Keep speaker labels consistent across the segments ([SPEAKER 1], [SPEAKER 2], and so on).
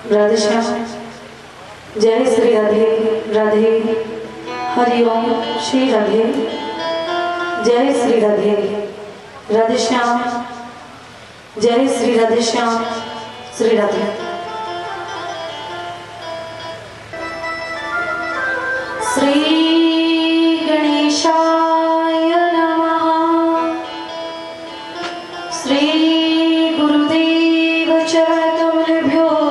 [SPEAKER 1] राधे श्याम। जय श्री राधे राधे, हरिओम श्री राधे। जय श्री राधे राधे श्याम। जय श्री राधे श्याम श्री राधे। श्री गणेशाय नमः। श्री गुरुदेव चरणकमलेभ्यो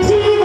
[SPEAKER 2] जी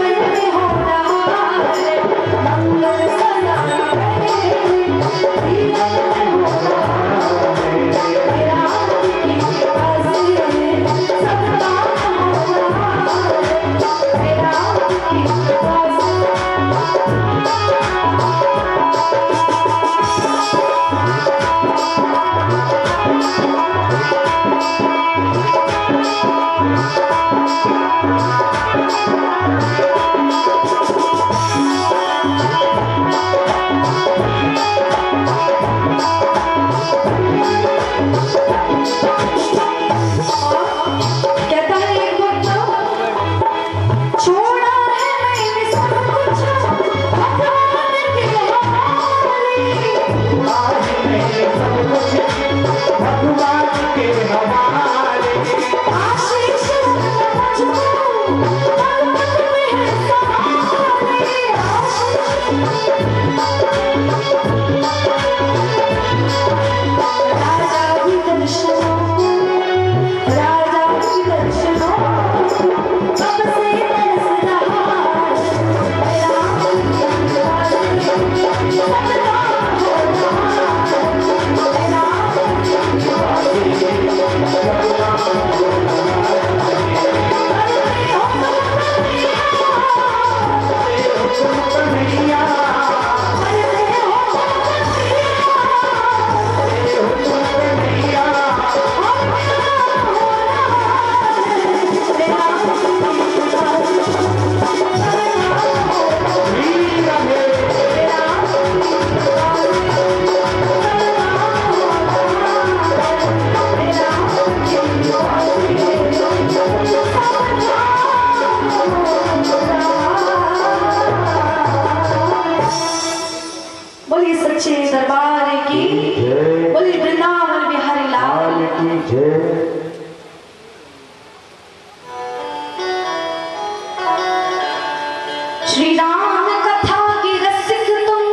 [SPEAKER 1] श्री राम कथा की रसिक तुम,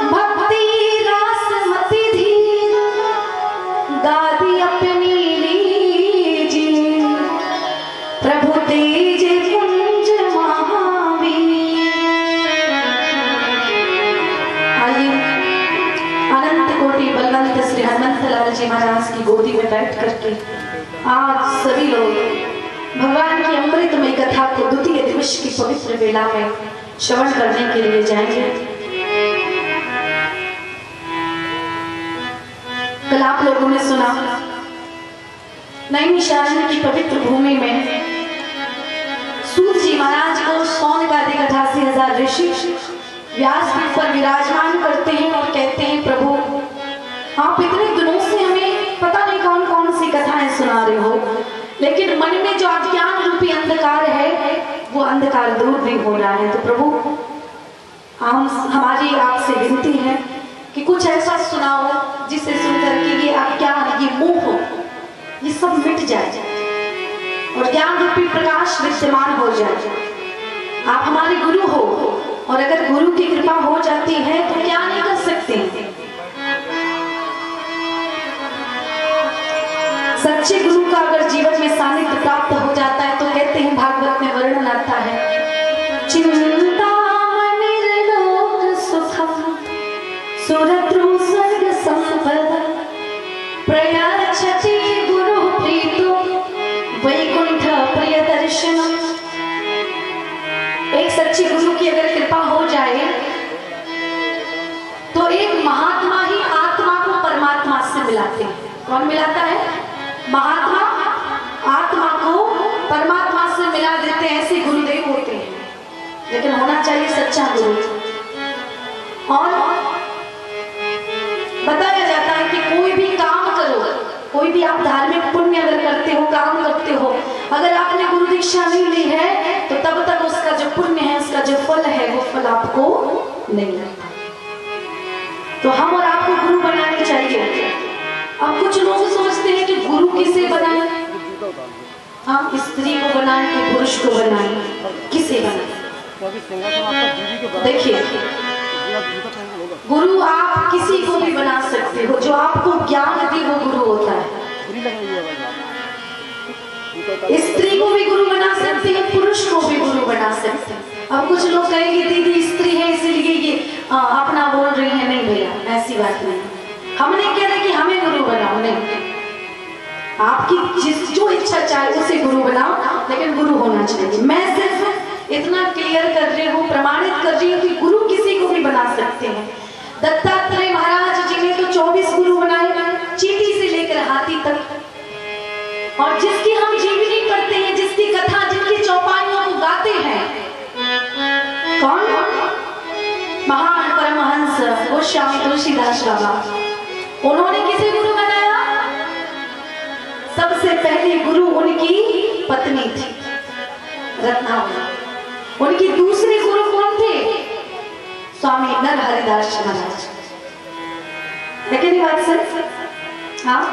[SPEAKER 1] भक्ति रास मति धीर, गादी अपनी लीजी, प्रभु तेज कुंज महावीर। आइए अनंत कोटि बलवंत श्री हनुमंत लाल जी महाराज की गोदी में बैठ करके आज सभी लोग भगवान की अमृतमय कथा को द्वितीय दिवस की पवित्र वेला में श्रवण करने के लिए जाएंगे। कल आप लोगों ने सुना नैमिषारण्य की पवित्र भूमि में सूत जी महाराज को सौन गादी 88,000 ऋषि व्यासपीठ पर विराजमान करते हैं और कहते हैं, प्रभु आप इतने दिनों से हमें पता नहीं कौन कौन सी कथाएं सुना रहे हो, लेकिन मन में जो अज्ञान रूपी अंधकार है वो अंधकार दूर नहीं हो रहा है। तो प्रभु हमारी आपसे विनती है कि कुछ ऐसा सुनाओ जिसे सुनकर के ये अज्ञान, ये मोह, ये सब मिट जाए और ज्ञान रूपी प्रकाश विद्यमान हो जाए। आप हमारे गुरु हो और अगर गुरु की कृपा हो जाती है तो क्या नहीं कर सकते। सच्चे गुरु का अगर जीवन में सानिध्य प्राप्त हो जाता है तो कहते हैं, भागवत में वर्णन आता है, चिंतामणि लोक सुखम सुरद्रु स्वर्ग संपदा प्रयाच्छति गुरु प्रीतो वैकुंठ प्रिय दर्शनम। एक सच्चे गुरु की अगर कृपा हो जाए तो एक महात्मा ही आत्मा को परमात्मा से मिलाते हैं। कौन मिलाता है? महात्मा आत्मा को परमात्मा से मिला देते हैं। ऐसे गुरुदेव होते हैं, लेकिन होना चाहिए सच्चा गुरु। और बताया जाता है कि कोई भी काम करो, कोई भी आप धार्मिक पुण्य अगर करते हो, काम करते हो, अगर आपने गुरु दीक्षा नहीं ली है तो तब तक उसका जो पुण्य है, उसका जो फल है, वो फल आपको नहीं लगता। तो हम और आपको गुरु बनाने चाहिए। अब कुछ लोग सोचते हैं कि गुरु किसे बनाए? हाँ, स्त्री को बनाए कि पुरुष को बनाए, किसे बनाए? देखिए, गुरु आप किसी को भी बना सकते हो, जो आपको ज्ञान दे वो गुरु होता है। स्त्री को भी गुरु बना सकते हैं, पुरुष को भी गुरु बना सकते हैं। अब कुछ लोग कहेंगे दीदी स्त्री है इसलिए ये अपना बोल रही है। नहीं भैया, ऐसी बात नहीं। हम नहीं कह रहे कि हमें गुरु बनाओ, नहीं। आपकी जो इच्छा चाहे उसे गुरु बनाओ, लेकिन गुरु होना चाहिए। मैं सिर्फ इतना क्लियर कर रही हूँ, प्रमाणित कर रही हूँ कि गुरु किसी को भी बना सकते हैं। दत्तात्रेय महाराज जी ने तो 24 गुरु बनाए, चींटी से लेकर हाथी तक। और जिसकी हम जीवनी करते हैं, जिसकी कथा, जिनकी चौपाइयों को गाते हैं, कौन? महान परमहंस गोस्वामी तुलसीदास बाबा। उन्होंने किसे गुरु बनाया? सबसे पहले गुरु उनकी पत्नी थी रत्नावली। उनकी दूसरे गुरु कौन थे? स्वामी नरहरिदास महाराज। लेकिन ये बात सर, हाँ,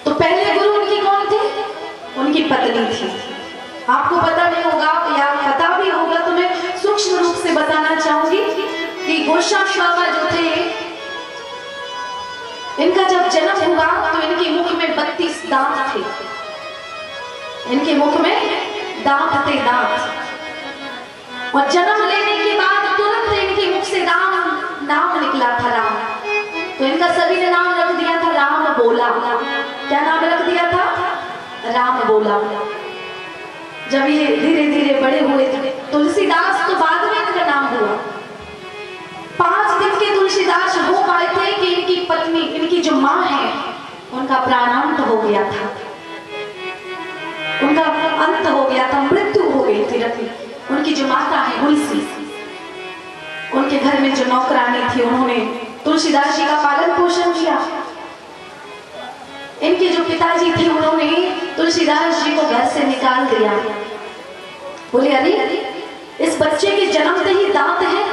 [SPEAKER 1] तो पहले गुरु उनकी कौन थे? उनकी पत्नी थी। आपको पता नहीं होगा या पता भी होगा तो मैं सूक्ष्म रूप से बताना चाहूंगी कि गोस्वामी बाबा जो थे, इनका जब जन्म हुआ तो इनके मुख में 32 दांत थे। इनके मुख में दांत थे, दांत। और जन्म लेने के बाद तुरंत इनके मुख से नाम निकला था, राम। तो इनका सभी ने नाम रख दिया था राम बोला। क्या नाम रख दिया था? राम बोला। जब ये धीरे धीरे बड़े हुए थे, तुलसीदास तो बाद में इनका नाम हुआ। 5 दिन के तुलसीदास हो पाए थे कि इनकी पत्नी, इनकी जो माँ है, उनका प्राणांत हो गया था, उनका अंत हो गया था, मृत्यु हो गई थी। उनकी जो माता है तुलसी, उनके घर में जो नौकरानी थी, उन्होंने तुलसीदास जी का पालन पोषण किया। इनके जो पिताजी थे, उन्होंने तुलसीदास जी को घर से निकाल दिया। बोले अरे इस बच्चे के जन्मते ही दांत है,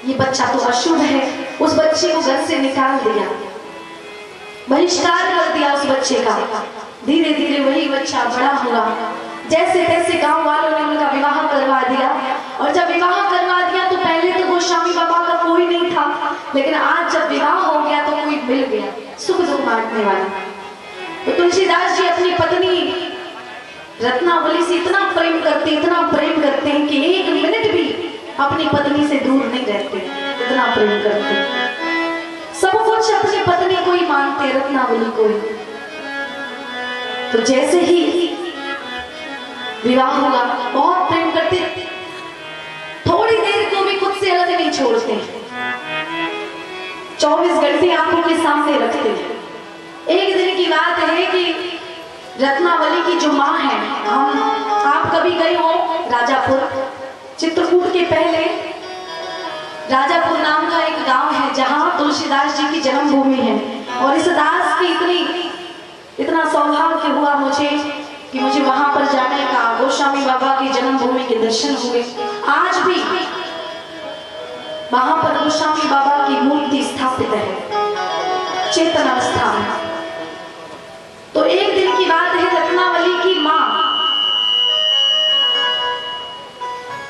[SPEAKER 1] ये बच्चा तो अशुभ है। उस बच्चे को घर से निकाल दिया, बहिष्कार कर दिया उस बच्चे का। धीरे धीरे वही बच्चा बड़ा हुआ। जैसे तैसे गांव वालों ने उनका विवाह करवा दिया। और जब विवाह करवा दिया तो पहले तो गोस्वामी बाबा का कोई नहीं था, लेकिन आज जब विवाह हो गया तो कोई मिल गया सुख दुख बांटने वाला। तो तुलसीदास जी अपनी पत्नी रत्नावली से इतना प्रेम करते हैं कि एक मिनट भी अपनी पत्नी से दूर नहीं रहते, इतना प्रेम करते। सब कुछ अपनी पत्नी को ही मानते, रत्नावली को ही। तो जैसे ही विवाह हुआ बहुत प्रेम करते, थोड़ी देर को भी खुद से अलग नहीं छोड़ते, 24 घंटे आंखों के सामने रखते हैं। एक दिन की बात है कि रत्नावली की जो माँ है, आप कभी गए हो राजापुर, चित्रकूट के पहले राजापुर नाम का एक गांव है जहां तुलसीदास जी की जन्मभूमि है। और इस दास की इतना सौभाग्य हुआ मुझे कि मुझे वहां पर जाने का, गोस्वामी बाबा की जन्मभूमि के दर्शन हुए। आज भी वहां पर गोस्वामी बाबा की मूर्ति स्थापित है, चेतन अवस्था में। तो एक दिन की बात है, रत्नावली की माँ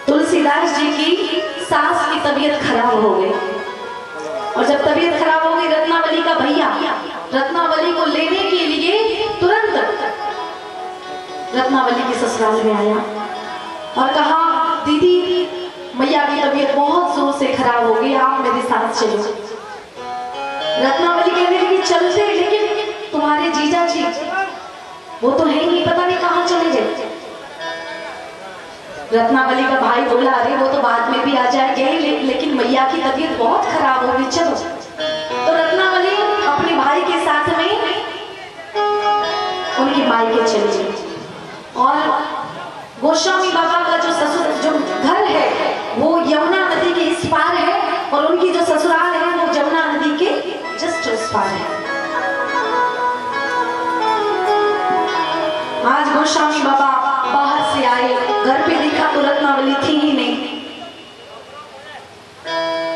[SPEAKER 1] तुलसीदास जी की सास की तबीयत खराब हो गई। और जब तबीयत खराब हो गई, रत्नावली का भैया रत्नावली को लेने के लिए तुरंत रत्नावली के ससुराल में आया और कहा, दीदी मैया की तबीयत बहुत जोर से खराब हो गई, आप मेरे साथ चलो। रत्नावली कहने लगी, चलते, लेकिन तुम्हारे जीजा जी वो तो है नहीं, पता नहीं कहाँ चले गए। रत्नावली का भाई बोला, अरे वो तो बाद में भी आ जाएंगे, लेकिन मैया की तबीयत बहुत खराब हो गई, चलो। तो रत्नावली अपने भाई के साथ में उनकी मायके चली गई। और गोस्वामी बाबा का जो घर है वो यमुना नदी के इस पार है, और उनकी जो ससुराल है वो यमुना नदी के जस्ट उस पार है। आज गोस्वामी बाबा बाहर से आए, घर पे देखा तो रत्नावली थी ही नहीं।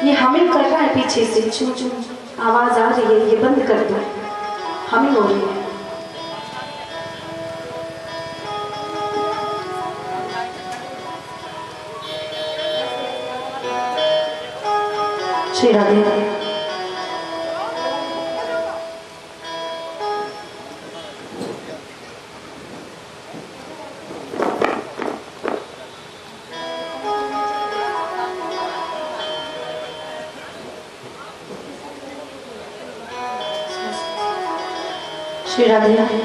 [SPEAKER 1] ये हमिंग कर रहा है पीछे से, चू चू आवाज आ रही है, ये बंद कर दो, हमिंग हो रही है। श्री राधे राधे। श्री राधे राधे।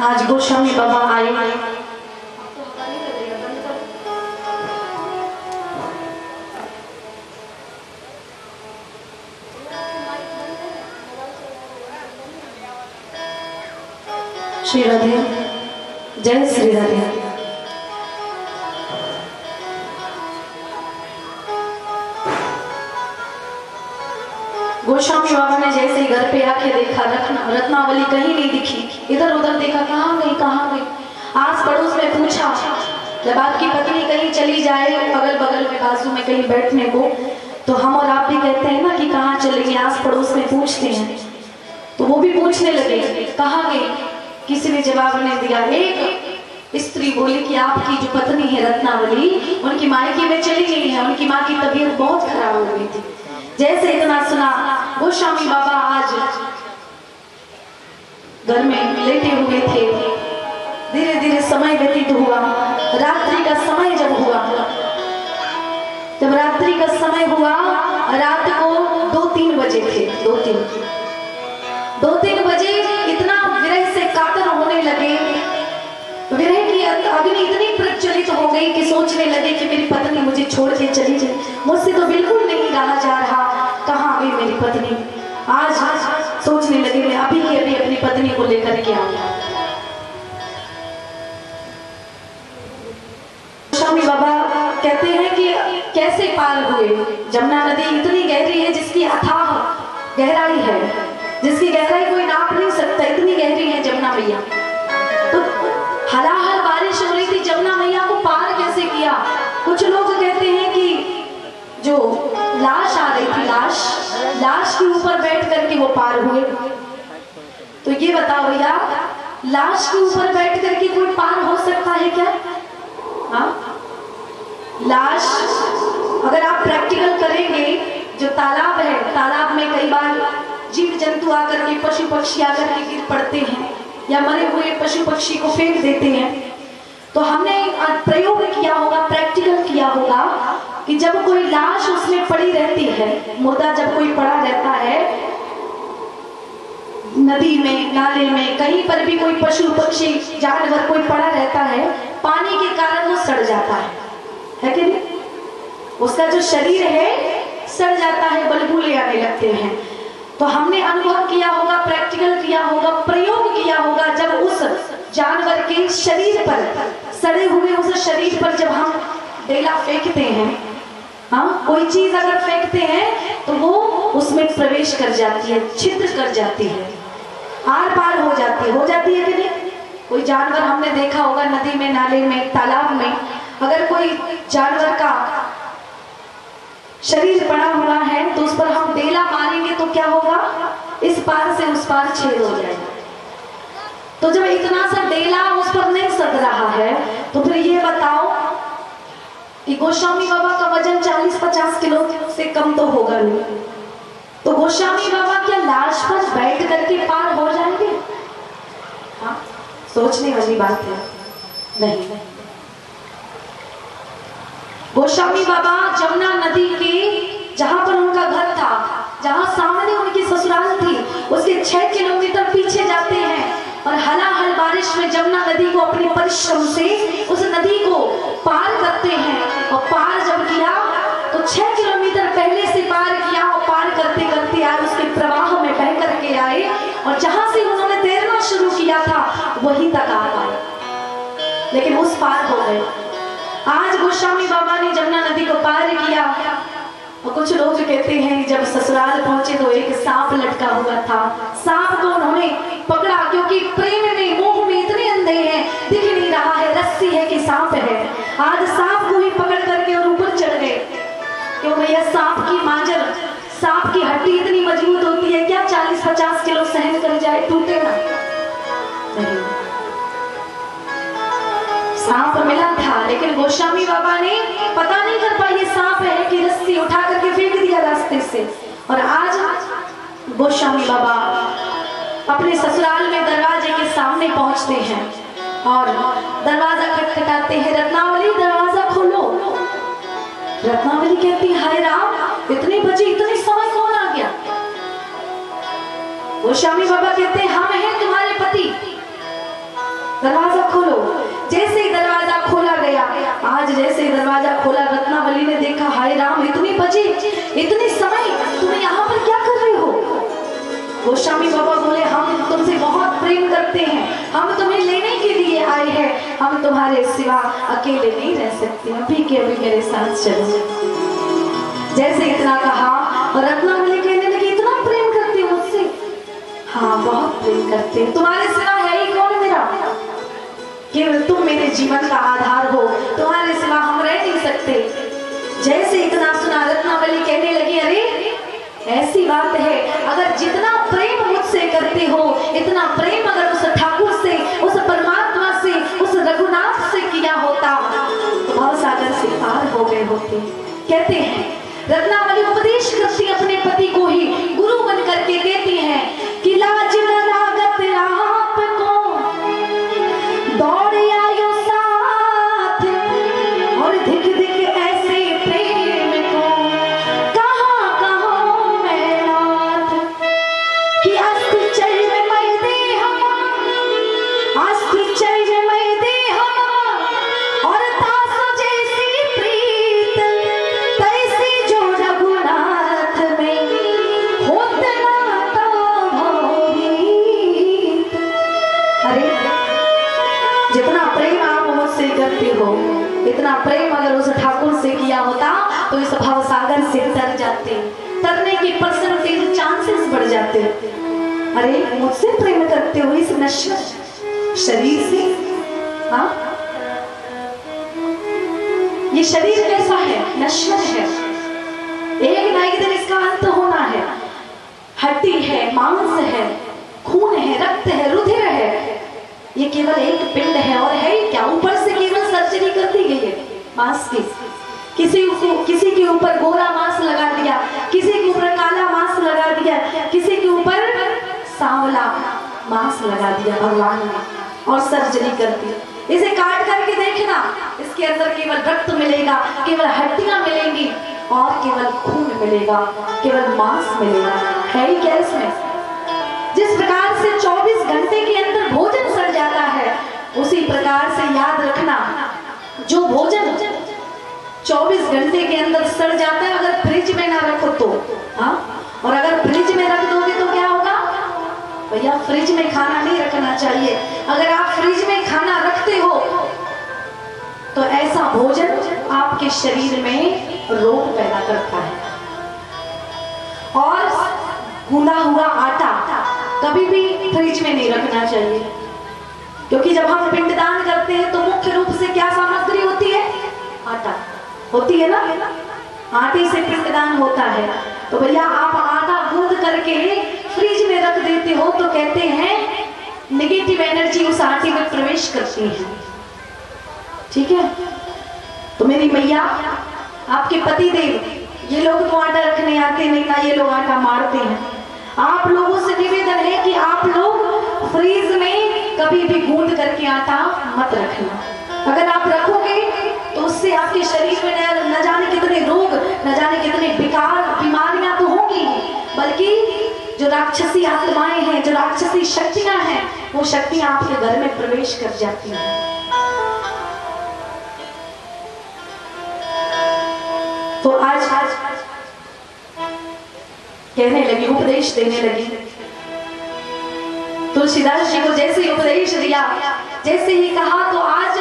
[SPEAKER 1] आज गोस्वामी बाबा आए, श्री राधे, जय श्री राधे। गोस्वामी बाबा ने जैसे ही घर पे आके देखा, रत्नावली कहीं नहीं दिखी, इधर उधर देखा, कहाँ गई। आस पड़ोस में पूछा, जब आपकी पत्नी कहीं चली जाए अगल बगल में बाजू में कहीं बैठने को, तो हम और आप भी कहते हैं ना कि कहाँ चली गई, आस पड़ोस में पूछते हैं। तो वो भी पूछने लगे, कहाँ गई, किसी ने जवाब नहीं दिया। एक स्त्री बोली कि आपकी जो पत्नी है रत्नावली, उनकी मायके में चली गई है, उनकी माँ की तबीयत बहुत खराब हो गई थी। जैसे इतना सुना, गोस्वामी बाबा आज घर में लेटे हुए थे। धीरे धीरे समय व्यतीत हुआ, रात्रि का समय जब रात्रि का समय हुआ, रात को 2-3 बजे थे, 2-3 बजे इतना विरह से कातर होने लगे, विरह की अग्नि इतनी प्रज्वलित हो गई कि सोचने लगे कि मेरी पत्नी मुझे छोड़ के चली जाए, मुझसे तो बिल्कुल नहीं रहा जा रहा, कहाँ गई मेरी पत्नी। आज सोचने लगे मैं अभी ही अभी अपनी पत्नी को लेकर के आऊंगा। गोस्वामी बाबा कहते हैं कि कैसे पार हुए। जमुना नदी इतनी गहरी है, जिसकी अथाह गहराई है, जिसकी गहराई कोई नाप नहीं सकता, इतनी गहरी है जमुना मैया। तो हलाहल बारिश हो रही थी, जमुना मैया को पार कैसे किया। कुछ लोग कहते हैं कि जो लाश आ रही थी, लाश के ऊपर बैठ करके वो पार हुए। तो ये बताओ भैया, लाश के ऊपर बैठ करके कोई पार हो सकता है क्या? हाँ, लाश अगर आप प्रैक्टिकल करेंगे, जो तालाब है, तालाब में कई बार जीव जंतु आकर के, पशु पक्षी आकर के गिर पड़ते हैं या मरे हुए पशु पक्षी को फेंक देते हैं। तो हमने प्रयोग किया होगा, प्रैक्टिकल किया होगा कि जब कोई लाश उसमें पड़ी रहती है, मुर्दा जब कोई पड़ा रहता है नदी में, नाले में, कहीं पर भी कोई पशु पक्षी जानवर कोई पड़ा रहता है, पानी के कारण वो सड़ जाता है कि नहीं? उसका जो शरीर है सड़ जाता है, बलबूले आने लगते हैं। तो हमने अनुभव किया होगा, प्रैक्टिकल किया होगा, प्रयोग किया होगा, जब उस जानवर के शरीर पर, सड़े हुए उस शरीर पर जब हम डेला फेंकते हैं, हाँ, कोई चीज अगर फेंकते हैं तो वो उसमें प्रवेश कर जाती है, छिद्र कर जाती है, आर पार हो जाती है कि नहीं? कोई जानवर हमने देखा होगा नदी में, नाले में, तालाब में, अगर कोई जानवर का शरीर पड़ा हुआ है तो उस पर हम डेला मारेंगे तो क्या होगा? इस पार से उस पार छेद हो जाएगा। तो जब इतना सा डेला उस पर नहीं सद रहा है तो फिर ये बताओ कि गोस्वामी बाबा का वजन 40-50 किलो से कम तो होगा नहीं। तो गोस्वामी बाबा क्या लाश पर बैठ करके पार हो जाएंगे? हाँ, सोचने वाली बात है। नहीं, गोस्वामी बाबा जमुना नदी के जहां पर उनका घर था, जहां सामने उनकी ससुराल थी, उसके 6 किलोमीटर पीछे जाते हैं और हलाहल बारिश में जमुना नदी को अपने परिश्रम से उस नदी को पार करते हैं। और पार जब किया तो 6 किलोमीटर पहले से पार किया और पार करते करते आज उसके प्रवाह में बह करके आए और जहां से उन्होंने तैरना शुरू किया था वहीं तक आ पाए, लेकिन उस पार हो गए। आज गोस्वामी बाबा ने जमुना नदी को पार किया और कुछ लोग कहते हैं जब ससुराल पहुंचे तो एक सांप लटका हुआ था। सांप को उन्होंने पकड़ा क्योंकि प्रेम में, मोह में इतने अंधे हैं, दिख नहीं रहा है रस्सी है कि सांप है। आज सांप को ही पकड़ करके और ऊपर चढ़ गए। क्यों भैया? सांप की मांजर, सांप की हड्डी इतनी मजबूत होती है क्या 40-50 किलो सहन कर जाए, टूटे ना? नहीं, सांप मिला था लेकिन गोस्वामी बाबा ने पता नहीं कर पाई ये सांप है कि रस्सी उठा करके फेंक दिया रास्ते से। और आज गोस्वामी बाबा अपने ससुराल में दरवाजे के सामने पहुंचते हैं और दरवाजा खटखटाते हैं, रत्नावली दरवाजा खोलो। रत्नावली कहती है हाय राम, इतने बजे, इतने समय कौन आ गया? गोस्वामी बाबा कहते हैं हम हैं तुम्हारे पति, दरवाजा खोलो। जैसे ही दरवाजा खोला गया, आज जैसे ही दरवाजा खोला, रत्नावली ने देखा हाय राम, इतने बजे, इतने समय, तुम यहाँ पर क्या कर रहे हो? गोस्वामी बाबा बोले हम तुमसे बहुत प्रेम करते हैं, हम तुम्हें लेने के लिए आए हैं, हम तुम्हारे सिवा अकेले नहीं रह सकते, अभी के अभी मेरे साथ चलो। जैसे इतना कहा और रत्नावली कहने लगी इतना प्रेम करते हो मुझसे? हाँ, बहुत प्रेम करते हैं, तुम्हारे सिवा है ही कौन मेरा? केवल तुम मेरे जीवन का आधार हो, तुम्हारे सिवा हम रह नहीं सकते। जैसे इतना सुना रत्नावली कहने लगी अरे ऐसी बात है, अगर जितना प्रेम मुझसे करते हो, इतना प्रेम अगर उस ठाकुर से, उस परमात्मा से, उस रघुनाथ से किया होता तो भवसागर से पार हो गए होते। कहते हैं रत्नावली उपदेश करती अपने पति को ही गुरु बन करके कहती हैं कि लाज न लागत आपको, दौड़ आयो साथ और धिक धिक ऐसे प्रेम को, कहाँ कहाँ मैं नाथ कि अस्थि चैव मय देहा, अस्थि चैव मय देहा और तासु जैसी प्रीत तैसी जो रघुनाथ में होत ना तो भोगीत। अरे जितना प्रेम आप मुझसे करते हो, इतना प्रेम अगर उस ठाकुर से किया होता तो इस भवसागर से तर जाते, तरने की परसेंटेज, चांसेस बढ़ जाते। अरे मुझसे प्रेम करते हो इस नश्वर शरीर से? हाँ, ये शरीर कैसा है? नश्वर है, एक ना एक दिन इसका अंत होना है। हड्डी है, मांस है, खून है, रक्त ये केवल एक पिंड है और है क्या, ऊपर से केवल सर्जरी कर दी गई है मांस की। किसी के ऊपर गोरा मांस लगा दिया, किसी के ऊपर काला मांस लगा दिया, किसी के ऊपर सांवला मांस लगा दिया भगवान ने और सर्जरी कर दी। इसे काट करके देखना, इसके अंदर केवल रक्त मिलेगा, केवल हड्डियां मिलेंगी और केवल खून मिलेगा, केवल मांस मिलेगा। है ही क्या इसमें? जिस प्रकार से 24 घंटे के अंदर भोजन सड़ जाता है, उसी प्रकार से याद रखना जो भोजन 24 घंटे के अंदर सड़ जाता है, अगर फ्रिज में ना रखो तो, हाँ, और अगर फ्रिज में रख दोगे तो क्या होगा भैया? फ्रिज में खाना नहीं रखना चाहिए। अगर आप फ्रिज में खाना रखते हो तो ऐसा भोजन आपके शरीर में रोग पैदा करता है। और गूंदा हुआ आटा कभी भी फ्रिज में नहीं रखना चाहिए, क्योंकि जब हम पिंडदान करते हैं तो मुख्य रूप से क्या सामग्री होती है? आटा होती है ना, आटे से पिंडदान होता है। तो भैया आप आटा गूंद करके फ्रिज में रख देते हो तो कहते हैं नेगेटिव एनर्जी उस आटे में प्रवेश करती है। ठीक है, तो मेरी मैया, आपके पति देव, ये लोग तो आटा रखने आते नहीं ना, ये लोग आटा मारते हैं। आप लोगों से निवेदन है कि आप लोग फ्रीज में कभी भी गूंद करके आटा मत रखना। अगर आप रखोगे तो उससे आपके शरीर में न जाने कितने रोग, न जाने कितने विकार बीमारियां तो होंगी, बल्कि जो राक्षसी आत्माएं हैं, जो राक्षसी शक्तियां हैं, वो शक्तियां आपके घर में प्रवेश कर जाती हैं। तो आज कहने लगी, उपदेश देने लगी। तुलसीदास जी को जैसे ही उपदेश दिया, जैसे ही कहा, तो आज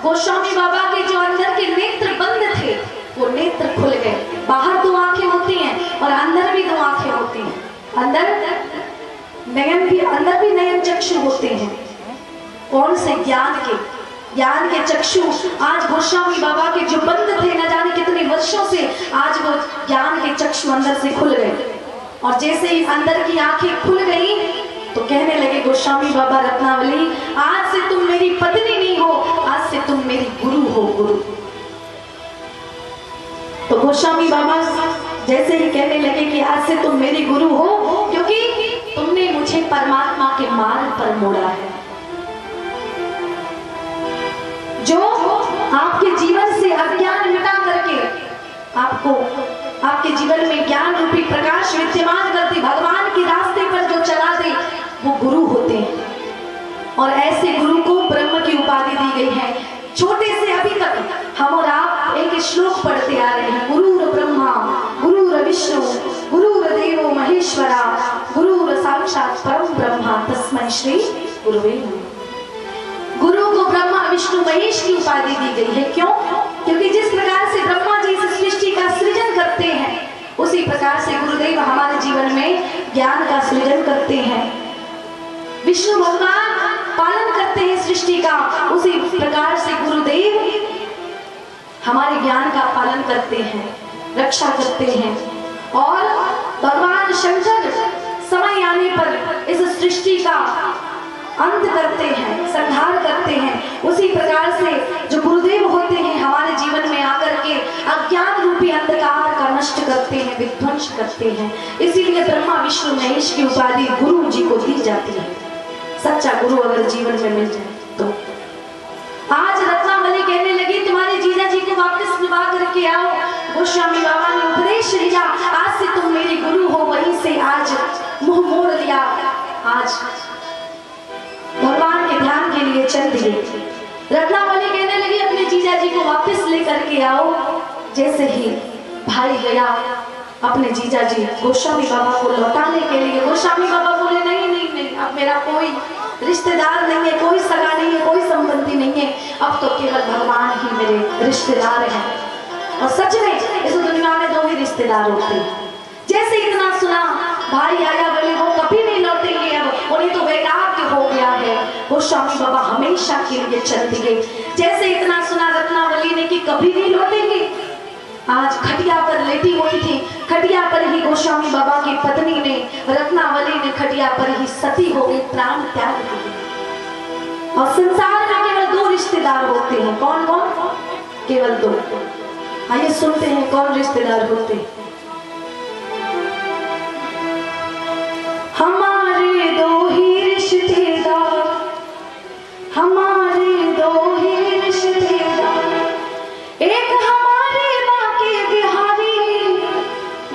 [SPEAKER 1] गोस्वामी बाबा के जो अंदर के नेत्र बंद थे वो नेत्र खुल गए। बाहर 2 आंखें होती हैं और अंदर भी 2 आंखें होती हैं। अंदर भी नयन चक्षु होते हैं। कौन से? ज्ञान के चक्षु आज गोस्वामी बाबा के जो बंद थे न जाने कितने वर्षों से, आज वो ज्ञान के चक्षु अंदर से खुल गए। और जैसे ही अंदर की आंखें खुल गई तो कहने लगे गोस्वामी बाबा रत्नावली, आज से तुम मेरी पत्नी नहीं हो, आज से तुम मेरी गुरु हो, गुरु। तो गोस्वामी बाबा जैसे ही कहने लगे कि आज से तुम मेरी गुरु हो, क्योंकि तुमने मुझे परमात्मा के मार्ग पर मोड़ा है। जो आपके जीवन से अज्ञान मिटा करके आपको आपके जीवन में ज्ञान रूपी प्रकाश विद्यमान करती, भगवान के रास्ते पर जो चला दे, वो गुरु होते हैं। और ऐसे गुरु को ब्रह्म की उपाधि दी गई है। छोटे से अभी तक हम और आप एक श्लोक पढ़ते आ रहे हैं, गुरुर ब्रह्मा गुरुर विष्णु गुरुर्देवो महेश्वरा गुरुर साक्षात् परम ब्रह्मा तस्मै श्री गुरुवे नमः। गुरु को ब्रह्मा विष्णु महेश की उपाधि दी गई है। क्यों? क्योंकि जिस प्रकार से ब्रह्मा जी इस सृष्टि का सृजन करते हैं, उसी प्रकार से गुरुदेव हमारे जीवन में ज्ञान का सृजन करते हैं। विष्णु भगवान पालन करते हैं सृष्टि का, उसी प्रकार से गुरुदेव हमारे ज्ञान का पालन करते हैं, रक्षा करते हैं। और भगवान शंकर समय आने पर इस सृष्टि का अंत करते हैं, संहार करते हैं। उसी प्रकार से जो गुरुदेव होते हैं हमारे जीवन में आकर के अज्ञान रूपी अंधकार का नष्ट करते हैं, विध्वंस करते हैं। इसीलिए ब्रह्मा विष्णु महेश की उपाधि गुरु जी को दी जाती है। सच्चा गुरु अगर जीवन में मिल जाए तो। आज रत्नावली कहने लगी, तुम्हारे जीजा जी को वापस निभा करके आओ। गोस्वामी बाबा ने उपदेश दिया, आज से तुम मेरी गुरु हो। वहीं से आज मुंह मोड़ लिया, आज भगवान के ध्यान के लिए चल दिए। रत्नावली कहने लगी, अपने जीजा जी को वापस लेकर के आओ। जैसे ही भाई गया अपने जीजा जी गोस्वामी बाबा को लौटाने के लिए, गोस्वामी बाबा बोले नहीं नहीं नहीं, अब मेरा कोई रिश्तेदार नहीं है, कोई सगा नहीं है, कोई संबंधी नहीं है, अब तो केवल भगवान ही मेरे रिश्तेदार हैं। और सच में इस दुनिया में 2 ही रिश्तेदार होते हैं। जैसे इतना सुना, भाई आया, बोले वो कभी नहीं लौटेंगे, अब उन्हें तो वैराग्य हो गया है। गोस्वामी बाबा हमेशा के लिए चल दिए। जैसे इतना सुना रत्नावली ने कि कभी नहीं लौटेंगे, आज खटिया पर लेटी हुई थी, खटिया पर ही गोस्वामी बाबा की पत्नी ने, रत्नावली ने खटिया पर ही सती हो गई, प्राण त्याग दिए। और संसार में केवल दो रिश्तेदार होते हैं। कौन कौन? केवल दो। आइए सुनते हैं कौन रिश्तेदार होते हैं। हमारे दो ही रिश्तेदार, हमारे दो ही रिश्तेदार, एक हमारे बाके बिहारी,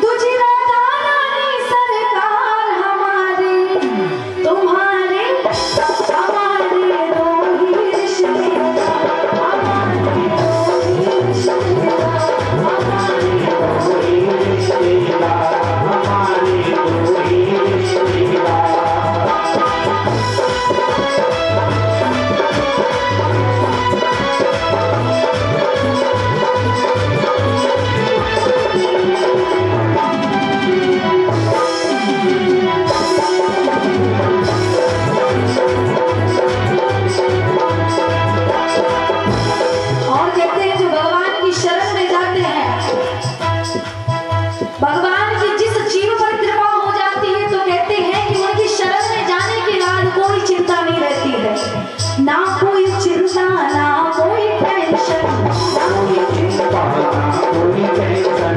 [SPEAKER 1] दूसरी राधा रानी सरकार। हमारे तुम्हारे हमारे दो ही रिश्तेदार, हमारे दो ही रिश्तेदार, हमारे दो ही रिश्तेदार, हमारे दो ही रिश्तेदार। भगवान की जिस जीव पर कृपा हो जाती है तो कहते हैं कि उनकी शरण में जाने के बाद कोई चिंता नहीं रहती है। ना कोई चिंता, ना कोई टेंशन, ना कोई चिंता, ना कोई टेंशन।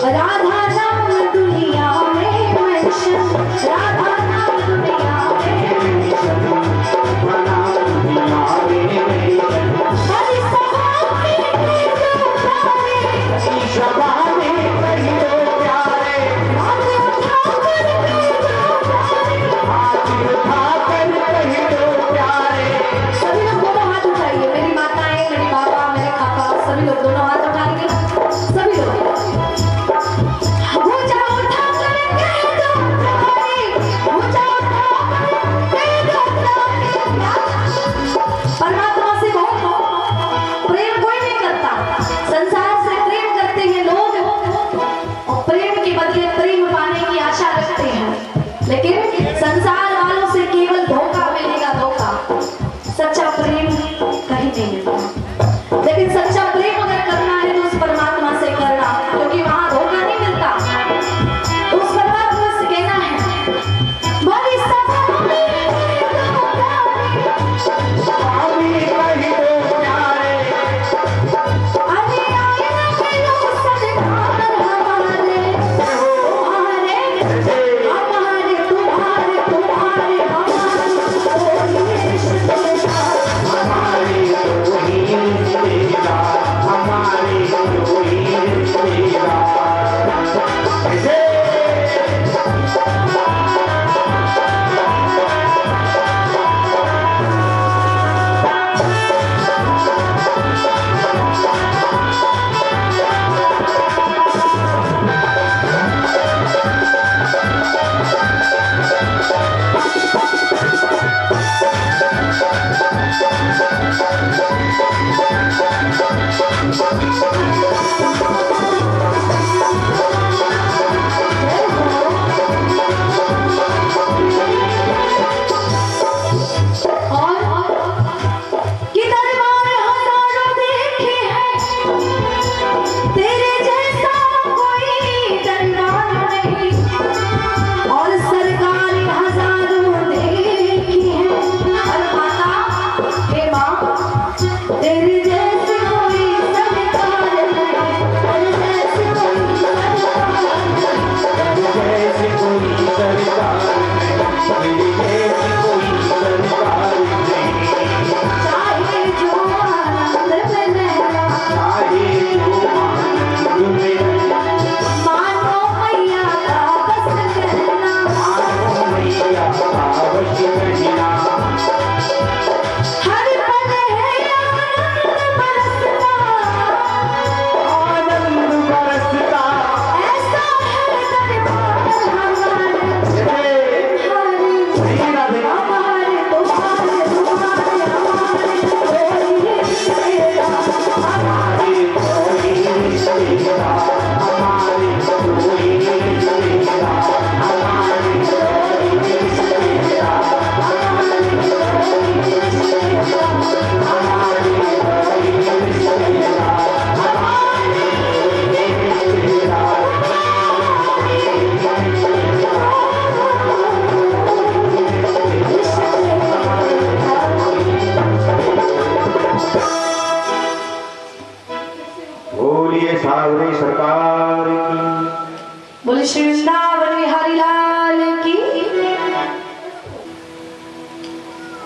[SPEAKER 1] राधा नाम दुनिया में मेंशन, राधा नाम दुनिया में मेंशन, राधा दुनिया में मेंशन। हरि सभा में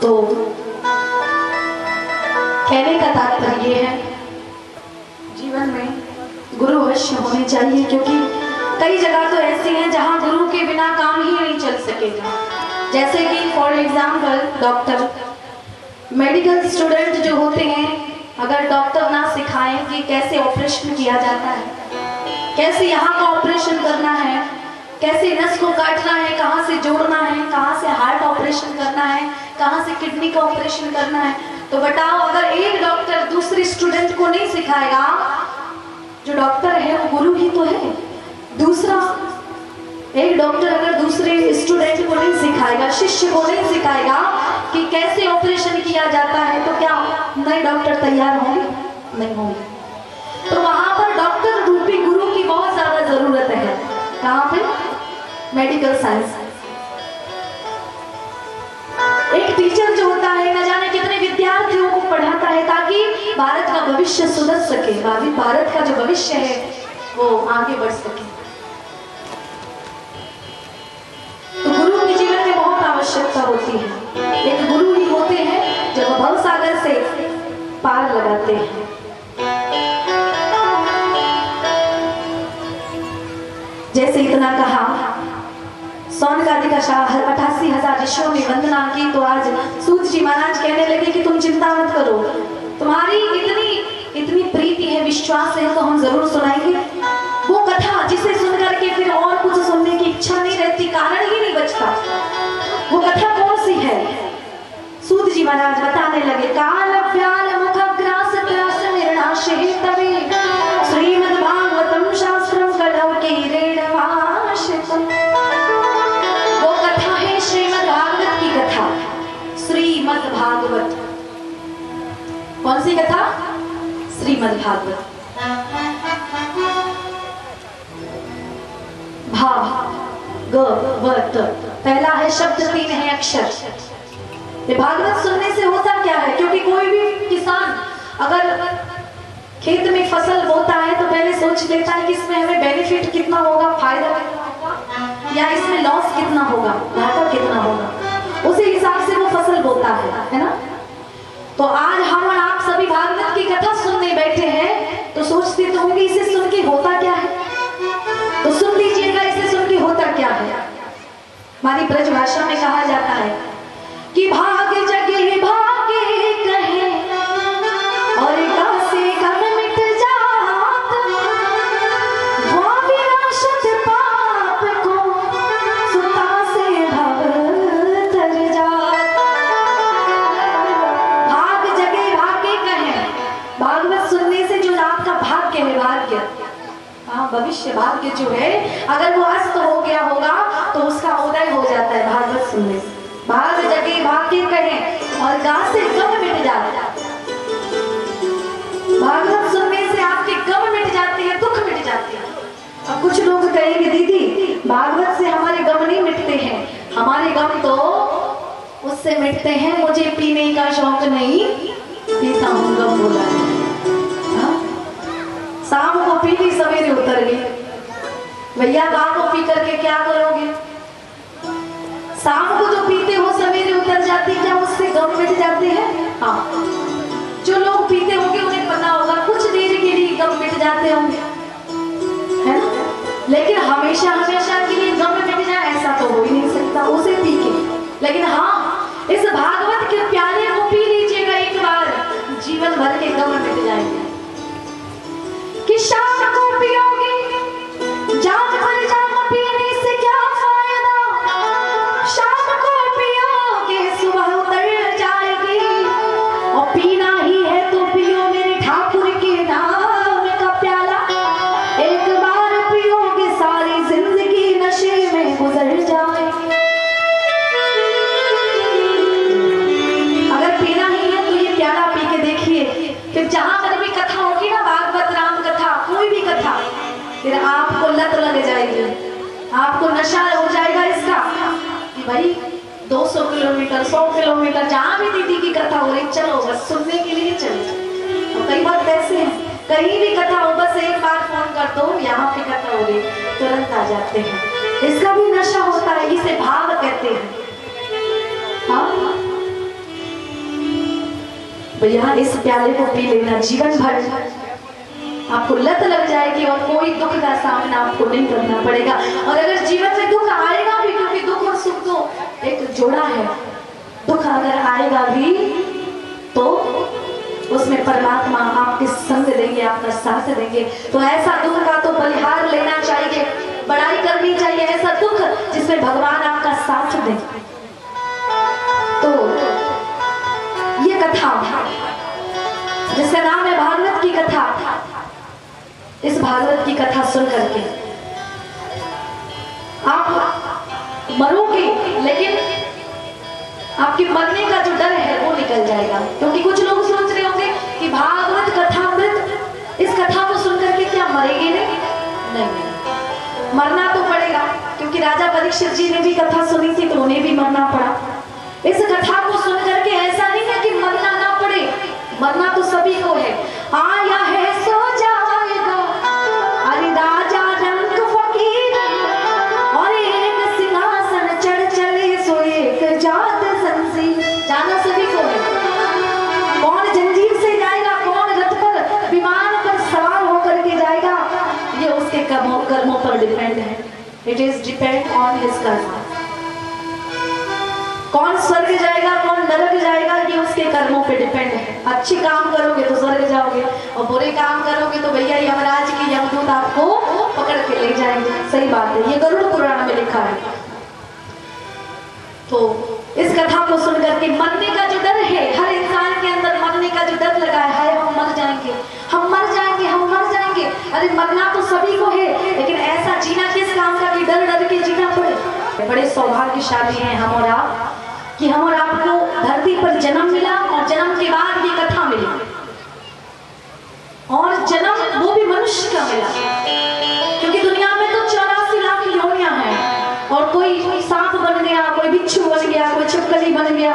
[SPEAKER 1] तो कहने का तात्पर्य ये है, जीवन में गुरु अवश्य होने चाहिए, क्योंकि कई जगह तो ऐसी हैं जहां गुरु के बिना काम ही नहीं चल सकेगा। जैसे कि for example doctor, medical student जो होते हैं, अगर डॉक्टर ना सिखाएं कि कैसे ऑपरेशन किया जाता है, कैसे यहाँ का ऑपरेशन करना है, कैसे नस को काटना है, कहाँ से जोड़ना है, कहाँ से हार्ट ऑपरेशन करना है, कहाँ से किडनी का ऑपरेशन करना है, तो बताओ अगर एक डॉक्टर दूसरे स्टूडेंट को नहीं सिखाएगा, जो डॉक्टर है वो गुरु ही तो है। दूसरा एक डॉक्टर अगर दूसरे स्टूडेंट को नहीं सिखाएगा, शिष्य को नहीं सिखाएगा कि कैसे ऑपरेशन किया जाता है, तो क्या नए डॉक्टर तैयार होंगे? नहीं होंगे। तो वहां पर डॉक्टर रूपी गुरु की बहुत ज्यादा जरूरत है। कहाँ पे? Medical science. एक टीचर जो होता है न जाने कितने विद्यार्थियों को पढ़ाता है ताकि भारत का भविष्य सुधर सके, भारत का जो भविष्य है वो आगे बढ़ सके। तो गुरु के जीवन में बहुत आवश्यकता होती है। एक गुरु ही होते हैं जो भव सागर से पार लगाते हैं। जैसे इतना कहा, सौनकादि का 88,000 ऋषियों ने वंदना की, तो आज सूत जी महाराज कहने लगे कि तुम चिंता मत करो, तुम्हारी इतनी प्रीति है, विश्वास है, तो हम जरूर सुनाएंगे वो कथा जिसे सुनकर के फिर और कुछ सुनने की इच्छा नहीं रहती, कारण ही नहीं बचता। वो कथा कौन सी है? सूत जी महाराज बताने लगे, काल व्याल मुखग्रास त्रास निर्णाशे तवे श्रीमद् भागवतम शास्त्रम कलौ कीरेणवाशितम। वो कथा है श्रीमद् भागवत की कथा। श्रीमद् भागवत कौन सी कथा? श्रीमद् भागवत। भागवत पहला है शब्द, 3 है अक्षर। ये भागवत सुनने से होता क्या है? क्योंकि कोई भी किसान अगर खेत में फसल बोता है तो पहले सोच लेता है कि इसमें हमें बेनिफिट कितना होगा, फायदा कितना होगा, या इसमें लॉस कितना होगा, घाटा कितना होगा, उसी हिसाब से वो फसल बोता है ना। तो आज हम और आप सभी भागवत की कथा सुनने बैठे हैं तो सोचते तो होंगे इसे सुन के होता क्या है, तो सुन लीजिएगा इसे सुन के होता क्या है। हमारी ब्रज भाषा में कहा जाता है कि भाग जगे भागे कहे और से गम मिट जात, विनाशत पाप को सुता से भव तर जात। भाग जगे भागे कहे, भागवत सुनने से जो आपका भाग्य है, भाग्य भविष्य भाग्य जो है, अगर वो अस्त हो गया होगा तो उसका उदय हो जाता है भागवत सुनने से। भाग जगे भाग्य कहें और गा से गम मिट जाता है। भागवत सुनने से आपके गम मिट जाते हैं, दुख मिट जाते हैं। अब कुछ लोग कहेंगे दीदी भागवत से हमारे गम नहीं मिटते हैं, हमारे गम तो उससे मिटते हैं, मुझे पीने का शौक नहीं, पीता हूँ गम बोला। शाम को पी ली, सवेरे उतर गई। भैया गाँव को पी करके क्या करोगे? शाम को जो पीते हो सवेरे उतर जाती, क्या उससे गम मिट जाते हैं? हाँ, जो लोग पीते होंगे उन्हें पता होगा कुछ देर के लिए गम मिट जाते होंगे, है ना? लेकिन हमेशा हमेशा के लिए गम मिट जाए ऐसा तो हो ही नहीं सकता उसे पी के। लेकिन हाँ, इस भागवत के प्याले को पी लीजिएगा एक बार, जीवन भर के गम मिट जाएंगे। कि शाम को पियोगे जान भर जाम, पीने से क्या फायदा, शाम को पियोगे सुबह उतर जाएगी, और पीना ही है तो पियो मेरे ठाकुर के नाम का प्याला, एक बार पियोगे सारी जिंदगी नशे में गुजर जाएगी। अगर पीना ही है तो ये प्याला पी के देखिए, फिर जहां पर भी कथा होगी ना, भागवत राम कथा, कोई भी कथा, फिर आपको लत लग जाएगी, आपको नशा हो जाएगा इसका कि भाई 200 किलोमीटर 100 किलोमीटर जहाँ भी दीदी की कथा हो रही, चलो बस सुनने के लिए चले। और कई बार ऐसे हैं, कहीं भी कथा हो बस एक बार फोन कर दो, यहाँ पे कथा हो रही, तुरंत आ जाते हैं। इसका भी नशा होता है, इसे भाव कहते हैं। हाँ, भैया इस प्याले को पी लेना, जीवन भर आपको लत लग जाएगी और कोई दुख का सामना आपको नहीं करना पड़ेगा। और अगर जीवन में दुख आएगा भी, क्योंकि दुख और सुख तो एक जोड़ा है, दुख अगर आएगा भी तो उसमें परमात्मा आपके संग देंगे, आपका साथ देंगे। तो ऐसा दुख का तो बलिहार लेना चाहिए, बड़ाई करनी चाहिए, ऐसा दुख जिसमें भगवान आपका साथ दे। तो ये कथा जिसका नाम है भागवत की कथा, इस भागवत की कथा सुन करके आप मरोगे, लेकिन आपके मरने का जो डर है वो निकल जाएगा। क्योंकि कुछ लोग सोच रहे होंगे कि भागवत कथामृत, इस कथा को सुन करके क्या मरेंगे नहीं, मरना तो पड़ेगा। क्योंकि राजा परीक्षित जी ने भी कथा सुनी थी तो उन्हें भी मरना पड़ा। इस कथा को सुन करके ऐसा नहीं है कि मरना ना पड़े, मरना तो सभी को है। आया है सो जाएगा, अरे राजा रंग फकीर, और एक सिंहासन चढ़ चले सो एक जात संसी। जाना सभी को है, कौन जंजीर से जाएगा, कौन रथ पर विमान पर सवार होकर के जाएगा, ये उसके कर्मों पर डिपेंड है। It is depend on his कर्म। कौन स्वर्ग जाएगा, कौन नरक जाएगा, ये उसके कर्मों पे डिपेंड है। अच्छी काम करोगे तो स्वर्ग जाओगे, और बुरे काम करोगे तो भैया यमराज की यमदूत आपको पकड़ के ले जाएंगे। सही बात है, ये गरुड़ पुराण में लिखा है। तो इस कथा को सुन करके मरने का जो डर है, हर इंसान के अंदर मरने का जो डर लगा है, हम मर जाएंगे, हम मर जाएंगे, हम मर जाएंगे। अरे मरना तो सभी को है, लेकिन ऐसा जीना किस काम का कि डर डर के जीना पड़े। बड़े सौभाग्यशाली हैं हम और आप कि हम और आपको धरती पर जन्म मिला, और जन्म के बाद ये कथा मिली, और जन्म वो भी मनुष्य का मिला। क्योंकि दुनिया में तो 84 लाख योनियां हैं, और कोई सांप बन गया, कोई बिच्छू बन गया, कोई छिपकली बन गया,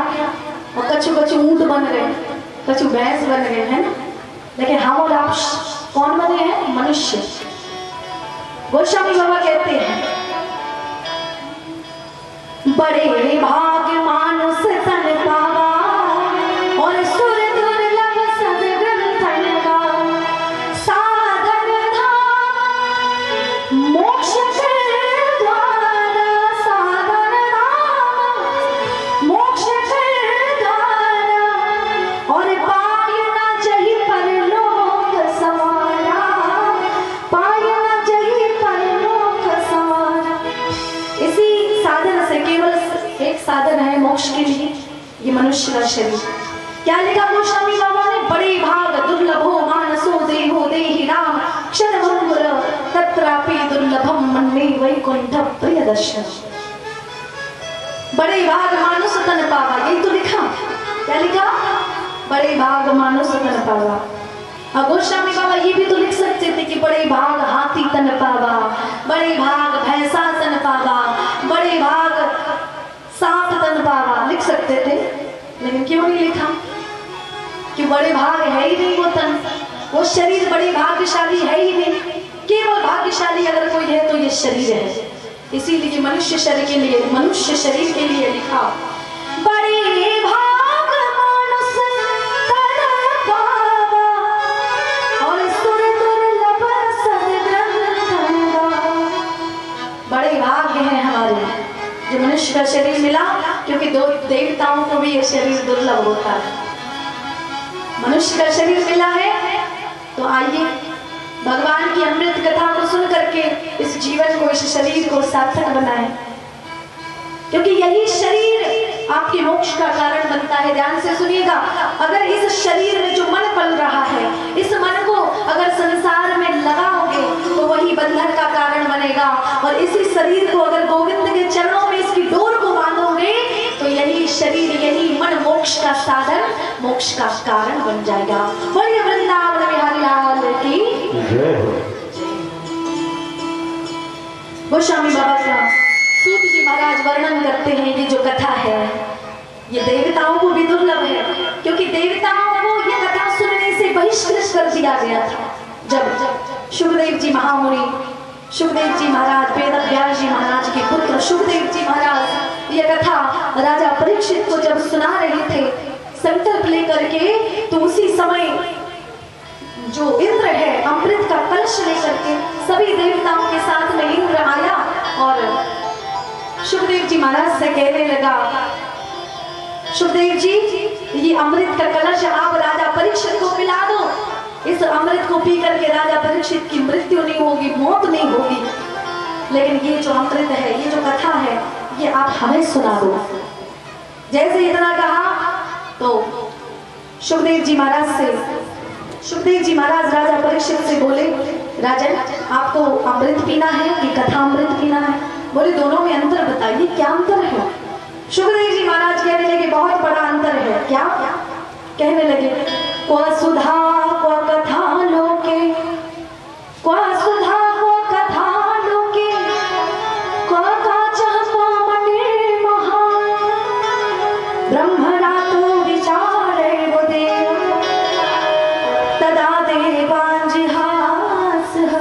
[SPEAKER 1] और कछु कछु ऊंट बन गए, कछु भैंस बन गए, है ना। लेकिन हम और आप कौन बने हैं? मनुष्य। गोस्वामी बाबा कहते हैं, बड़े भाग मानुष तन पावा, और सुर दुर्लभ सद्ग्रंथन का साधन धाम, मोक्ष के द्वारा साधन धाम, मोक्ष के द्वारा, और पाय न जही परलोक सवारा, पाय न जही परलोक सवारा। इसी साधन से, केवल एक साधन है मोक्ष के लिए, ये मनुष्य का शरीर। क्या लिखा गोस्वामी बाबा ने? बड़े भाग दुर्लभो मानसो देहो देहि राम, क्षण भंगुर तत्रापि दुर्लभम मन्मे वैकुंठ प्रिय दर्शन। बड़े भाग मानुष तन पावा, यही तो लिखा। क्या लिखा? बड़े भाग मानुष तन पावा। और गोस्वामी बाबा ये भी तो लिख सकते थे कि बड़े भाग हाथी तन पावा, बड़े भाग भैंसा तन पावा, बड़े भाग सांप तन पावा, लिख सकते थे। लेकिन क्यों नहीं लिखा? कि बड़े भाग है ही नहीं वो तन, वो शरीर बड़े भाग्यशाली है ही नहीं। केवल भाग्यशाली अगर कोई है तो ये शरीर है। इसीलिए मनुष्य शरीर के लिए, मनुष्य शरीर के लिए लिखा, बड़े भाग मानुष तन पावा, और सुर दुर्लभ सद्ग्रंथन का। बड़े भाग्य है हमारे जो मनुष्य का शरीर मिला, क्योंकि दो देवताओं को भी ये शरीर दुर्लभ होता है। मनुष्य का शरीर मिला है तो आइए भगवान की अमृत कथा को सुन करके इस जीवन को, इस शरीर को सार्थक बनाएं। क्योंकि यही शरीर आपके मोक्ष का कारण बनता है। ध्यान से सुनिएगा, अगर इस शरीर में जो मन पल रहा है, इस मन को अगर संसार में लगाओगे तो वही बंधन का कारण बनेगा। और इसी शरीर को अगर गोविंद के चरणों में इसकी डोर को बांधोगे तो यही शरीर, यही मन मोक्ष का साधन, मोक्ष का कारण बन जाएगा। बोलिए वृंदावन बिहारी लाल की जय। गोस्वामी बाबा का सूत जी महाराज वर्णन करते हैं, ये जो कथा है ये देवताओं को भी दुर्लभ है। क्योंकि देवताओं को ये कथा सुनने से बहिष्कृत कर दिया गया था। जब सुखदेव जी महामुनि, सुखदेव जी महाराज वेद व्यास जी महाराज के पुत्र सुखदेव जी महाराज ये कथा राजा परीक्षित को जब सुना रहे थे, संकल्प लेकर करके तो उसी समय जो इंद्र है अमृत का कलश लेकर के सभी देवताओं के साथ में इंद्र आया और सुखदेव जी महाराज से कहने लगा, सुखदेव जी ये अमृत का कलश आप राजा परीक्षित को पिला दो। इस अमृत को पी करके राजा परीक्षित की मृत्यु नहीं होगी, मौत नहीं होगी, लेकिन ये जो अमृत है, ये जो कथा है, ये आप हमें सुना दो। जैसे इतना कहा तो सुखदेव जी महाराज राजा परीक्षित से बोले, राजन आपको अमृत पीना है कि कथा अमृत पीना है? बोले दोनों में अंतर बताइए, क्या अंतर है? सुखदेव जी महाराज कहने लगे बहुत बड़ा अंतर है। क्या? कहने लगे, क्व सुधा क्व कथा लोके, क्व सुधा क्व कथा लोके, क्व काचः क्व मणिर्मः, ब्रह्मणातो विचारेव देव, तदा देवान् जिहासः।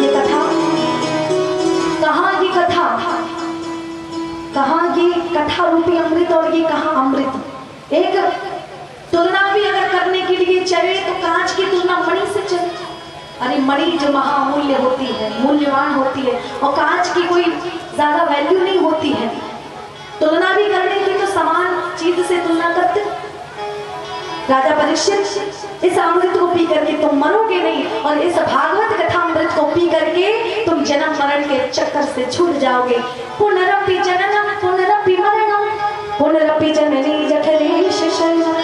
[SPEAKER 1] ये कथा कहाँ, ये कथा कहाँ, ये कथा रूपी अमृत और ये कहाँ अमृत। एक तुलना भी अगर करने के लिए चले तो कांच की तुलना मणि से चले। अरे मणि जो महामूल्य होती है, मूल्यवान होती है, और कांच की कोई ज्यादा वैल्यू नहीं होती है। तुलना भी करने की तो समान चीज से तुलना करते। राजा परीक्षित इस अमृत को पी करके तुम मरोगे नहीं, और इस भागवत कथा अमृत को पी करके तुम जन्म मरण के चक्कर से छूट जाओगे। पुनरपि जननम पुनरपि मरणम पुनरपि जननी जठरेश शयनम।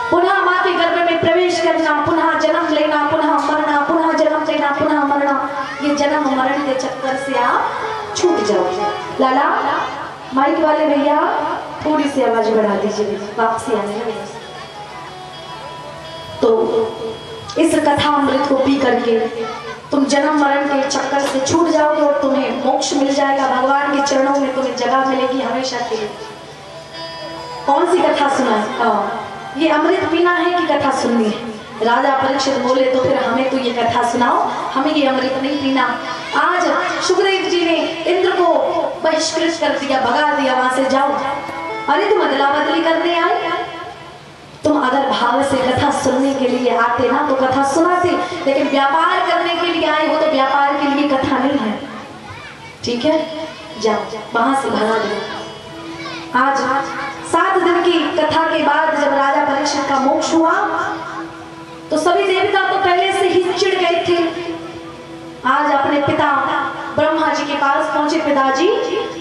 [SPEAKER 1] पुनः माँ के गर्भ में प्रवेश करना, पुनः जन्म लेना, पुनः मरना, पुनः जन्म लेना, पुनः मरना, ये जन्म मरण के चक्कर से आप छूट जाओगे। लाला माइक वाले भैया थोड़ी सी आवाज बढ़ा दीजिए, वापसी आने लगे। तो इस कथा अमृत को पी करके तुम जन्म मरण के चक्कर से छूट जाओगे और तुम्हें मोक्ष मिल जाएगा। भगवान के चरणों में तुम्हें जगह मिलेगी हमेशा के लिए। कौन सी कथा सुनाए? ये अमृत पीना है कि कथा सुननी है? राजा परीक्षित बोले तो फिर हमें तो ये कथा सुनाओ, हमें ये अमृत नहीं पीना। आज सुखदेव जी ने इंद्र को बहिष्कृत कर दिया, भगा दिया, वहां से जाओ। अरे तुम अदला बदली करने आए? तुम अगर भाव से कथा सुनने के लिए आते ना तो कथा सुनाते, लेकिन व्यापार करने के लिए आए हो तो व्यापार के लिए कथा नहीं है। ठीक है, जाओ वहां से भगा दो। आज 7 दिन की कथा के बाद जब राजा परीक्षित का मोक्ष हुआ तो सभी देवता तो पहले से ही चिढ़ गए थे। आज अपने पिता ब्रह्मा जी के पास पहुंचे, पिताजी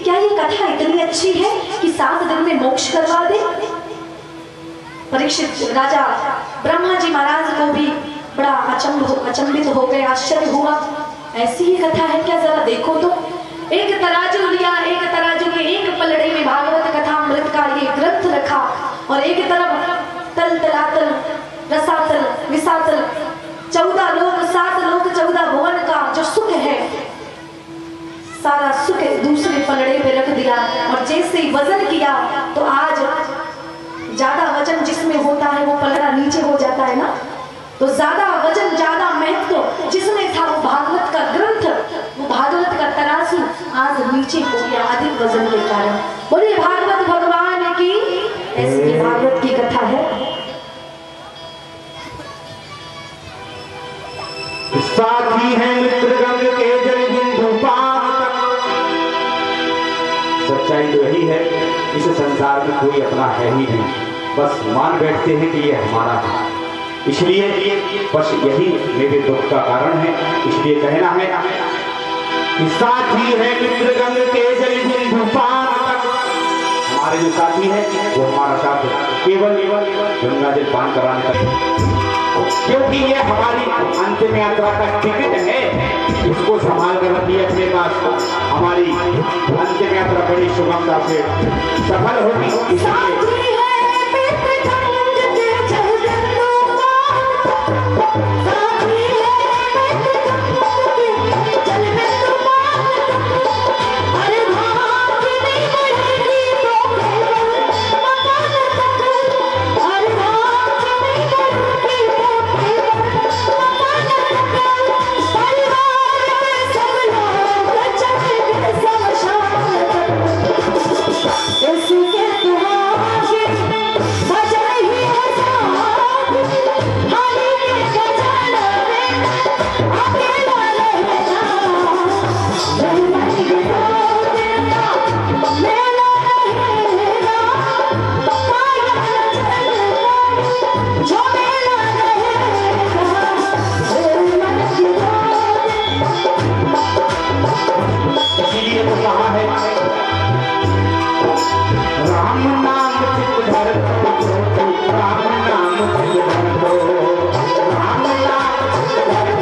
[SPEAKER 1] क्या ये कथा इतनी अच्छी है कि 7 दिन में मोक्ष करवा दे? परीक्षित राजा ब्रह्मा जी महाराज को भी बड़ा अचंभित हो गए, आश्चर्य हुआ, ऐसी ही कथा है क्या? जरा देखो तो। एक तराजू लिया, एक तराजू के एक पलड़े में भागवत कथा अमृत का ये ग्रंथ रखा, और एक तरफ तल तलातल रसातल विसातल 14 लोक 7 लोक 14 भुवन का जो सुख है, सारा सुख दूसरे पलड़े पे रख दिया। और जैसे ही वजन किया तो आज ज्यादा वजन जिसमें होता है वो पलड़ा नीचे हो जाता है ना, तो ज्यादा वजन ज्यादा महत्व जिसमें था वो भागवत का ग्रंथ, वो भागवत का तराजू आज नीचे हो गया अधिक वजन के कारण। बोले भागवत भगवान की, ऐसी भागवत की कथा है।
[SPEAKER 2] साथी है मित्र गंग के जल बिंदु पान तक। सच्चाई तो यही है, इस संसार में कोई अपना है ही नहीं, बस मान बैठते हैं कि ये हमारा है। इसलिए बस यही मेरे दुख का कारण है। इसलिए कहना है कि साथी है मित्र गंग के जल बिंदु पान तक। हमारे जो साथी है वो हमारा साथ केवल गंगा जल पान कराने तक, क्योंकि ये हमारी अंतिम यात्रा का टिकट है। इसको संभाल कर रखिए अपने पास, हमारी अंतिम यात्रा बड़ी सुगमता से सफल होगी।
[SPEAKER 1] इसके तुम्हारा
[SPEAKER 2] घर राम नाम राम नाम